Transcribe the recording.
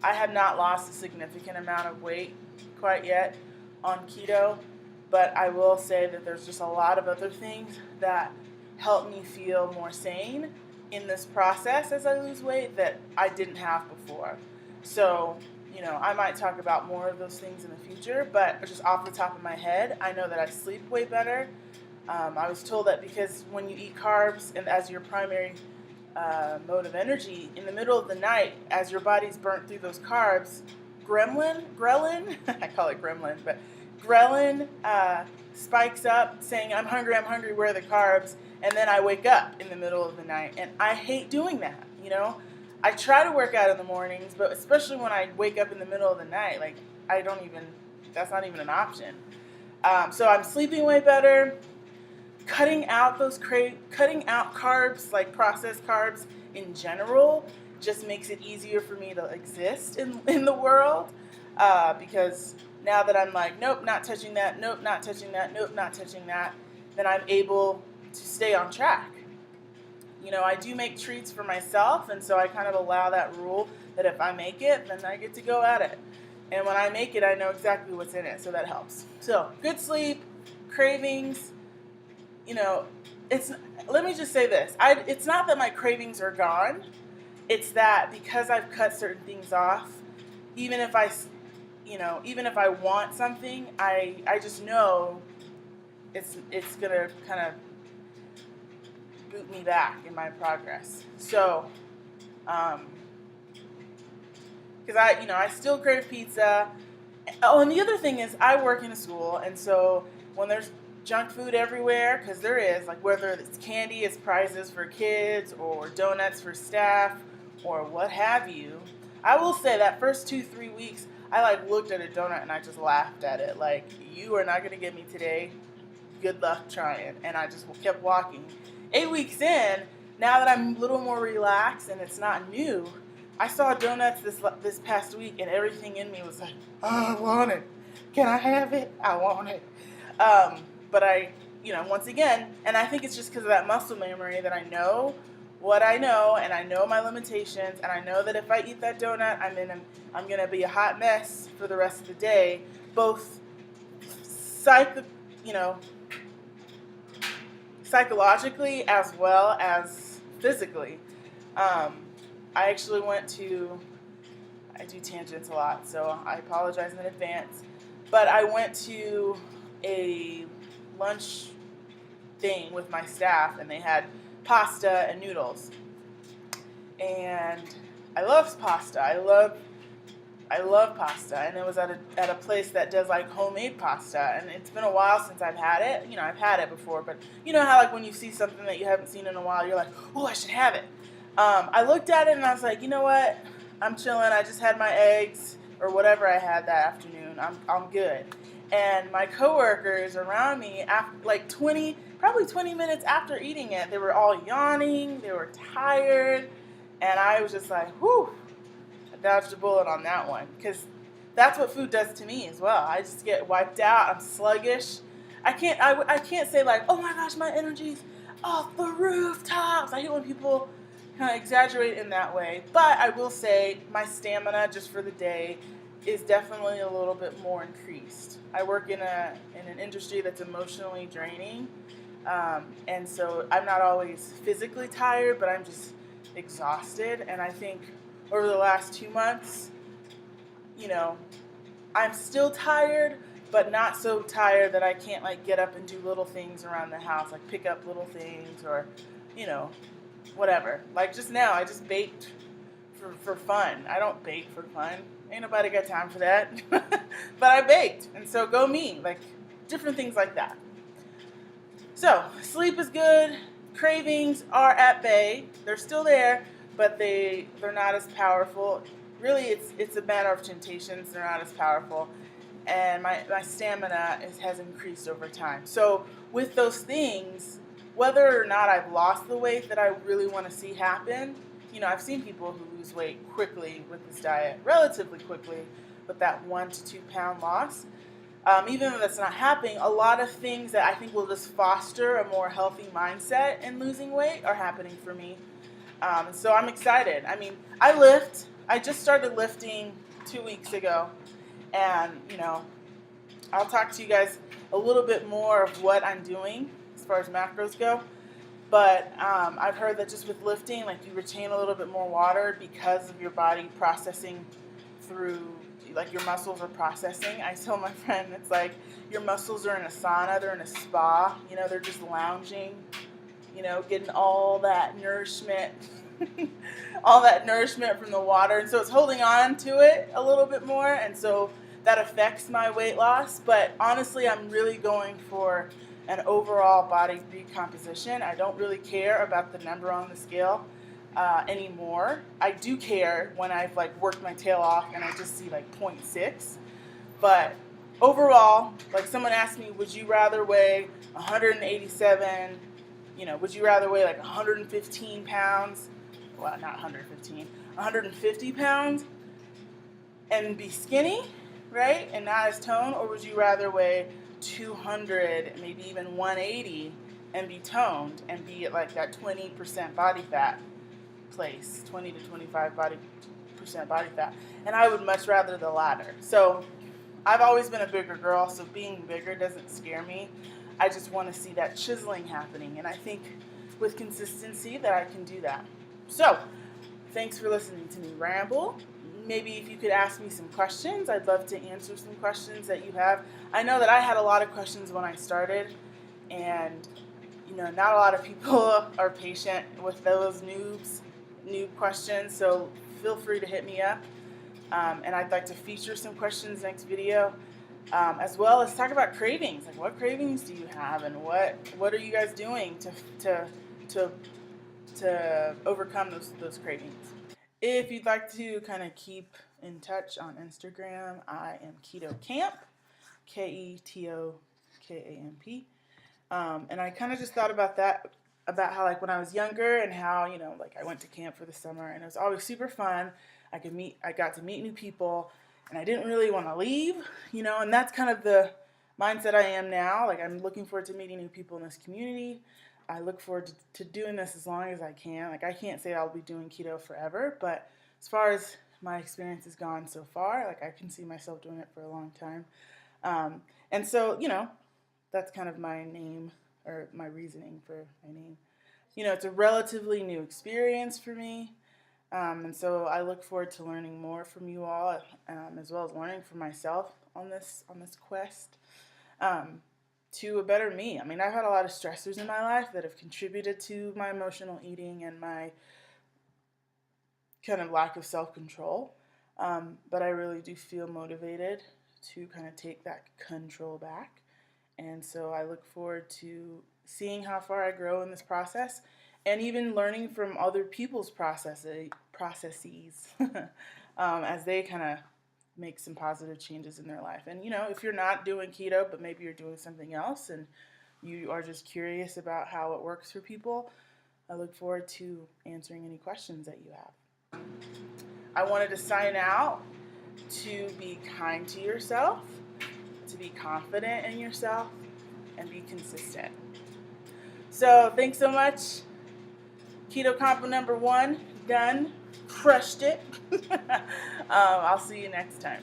I have not lost a significant amount of weight quite yet on keto, but I will say that there's just a lot of other things that help me feel more sane in this process as I lose weight that I didn't have before. So, I might talk about more of those things in the future, but just off the top of my head, I know that I sleep way better. I was told that because when you eat carbs and as your primary mode of energy, in the middle of the night, as your body's burnt through those carbs, ghrelin, I call it gremlin, but ghrelin spikes up saying, I'm hungry, where are the carbs? And then I wake up in the middle of the night. And I hate doing that, I try to work out in the mornings, but especially when I wake up in the middle of the night, like that's not even an option. So I'm sleeping way better. Cutting out carbs, like processed carbs in general, just makes it easier for me to exist in the world. Because now that I'm like, nope, not touching that, nope, not touching that, nope, not touching that, then I'm able to stay on track. I do make treats for myself, and so I kind of allow that rule that if I make it, then I get to go at it. And when I make it, I know exactly what's in it, so that helps. So, good sleep, cravings, let me just say this. It's not that my cravings are gone. It's that because I've cut certain things off, even if I want something, I just know it's going to kind of boot me back in my progress. So, because I still crave pizza. Oh, and the other thing is I work in a school, and so when there's junk food everywhere, because there is, like whether it's candy as prizes for kids or donuts for staff or what have you, I will say that first 2-3 weeks, I looked at a donut and I just laughed at it. Like, you are not going to get me today. Good luck trying. And I just kept walking. 8 weeks in, now that I'm a little more relaxed and it's not new, I saw donuts this past week and everything in me was like, oh, I want it. Can I have it? I want it. But I, once again, and I think it's just because of that muscle memory that I know what I know, and I know my limitations, and I know that if I eat that donut, I'm gonna be a hot mess for the rest of the day, both psychologically as well as physically. I actually I do tangents a lot, so I apologize in advance, but I went to a lunch thing with my staff, and they had pasta and noodles, and I love pasta. I love pasta, and it was at a place that does homemade pasta, and it's been a while since I've had it. I've had it before, but you know how when you see something that you haven't seen in a while, you're like, oh, I should have it. I looked at it and I was like, you know what? I'm chilling. I just had my eggs or whatever I had that afternoon. I'm good. And my coworkers around me, after probably 20 minutes after eating it, they were all yawning, they were tired, and I was just like, whew, I dodged a bullet on that one, because that's what food does to me as well. I just get wiped out, I'm sluggish. I can't say oh my gosh, my energy's off the rooftops. I hate when people kind of exaggerate in that way, but I will say my stamina just for the day is definitely a little bit more increased. I work in an industry that's emotionally draining, and so I'm not always physically tired, but I'm just exhausted. And I think over the last 2 months, I'm still tired, but not so tired that I can't get up and do little things around the house, like pick up little things or, whatever. Just now, I just baked for fun. I don't bake for fun. Ain't nobody got time for that. But I baked, and so go me. Different things like that. So, sleep is good. Cravings are at bay. They're still there, but they're not as powerful. Really, it's a matter of temptations. They're not as powerful. And my stamina has increased over time. So, with those things, whether or not I've lost the weight that I really want to see happen, I've seen people who lose weight quickly with this diet, relatively quickly, with that 1 to 2 pound loss. Even though that's not happening, a lot of things that I think will just foster a more healthy mindset in losing weight are happening for me. So I'm excited. I mean, I lift. I just started lifting 2 weeks ago, and I'll talk to you guys a little bit more of what I'm doing as far as macros go. But I've heard that just with lifting, like, you retain a little bit more water because of your body processing through, like, your muscles are processing. I tell my friend, it's like your muscles are in a sauna, they're in a spa, they're just lounging, getting all that nourishment, all that nourishment from the water. And so it's holding on to it a little bit more. And so that affects my weight loss. But honestly, I'm really going for an overall body recomposition. I don't really care about the number on the scale anymore. I do care when I've like worked my tail off and I just see like 0.6. But overall, like, someone asked me, would you rather weigh 187, would you rather weigh like 115 pounds? Well, not 115, 150 pounds and be skinny, right? And not as toned? Or would you rather weigh 200, maybe even 180 and be toned and be at like that 20% body fat place, 20 to 25% body fat? And I would much rather the latter. So I've always been a bigger girl, so being bigger doesn't scare me. I just want to see that chiseling happening, and I think with consistency that I can do that. So thanks for listening to me ramble. Maybe if you could ask me some questions, I'd love to answer some questions that you have. I know that I had a lot of questions when I started, and not a lot of people are patient with those noob questions, so feel free to hit me up. And I'd like to feature some questions next video, as well as talk about cravings. Like, what cravings do you have, and what are you guys doing to overcome those cravings? If you'd like to kind of keep in touch on Instagram, I am Keto Camp, KetoKamp. And I kind of just thought about that, about how, like, when I was younger and how, like, I went to camp for the summer and it was always super fun. I got to meet new people and I didn't really want to leave, and that's kind of the mindset I am now. Like, I'm looking forward to meeting new people in this community. I look forward to doing this as long as I can. Like, I can't say I'll be doing keto forever, but as far as my experience has gone so far, like, I can see myself doing it for a long time. And so, that's kind of my name, or my reasoning for my name. It's a relatively new experience for me. And so I look forward to learning more from you all, as well as learning from myself on this quest to a better me. I mean, I've had a lot of stressors in my life that have contributed to my emotional eating and my kind of lack of self-control. But I really do feel motivated to kind of take that control back. And so I look forward to seeing how far I grow in this process, and even learning from other people's processes as they kind of make some positive changes in their life. And if you're not doing keto, but maybe you're doing something else and you are just curious about how it works for people, I look forward to answering any questions that you have. I wanted to sign out to be kind to yourself, to be confident in yourself, and be consistent. So thanks so much. KetoKonvo number 1, done. Crushed it. I'll see you next time.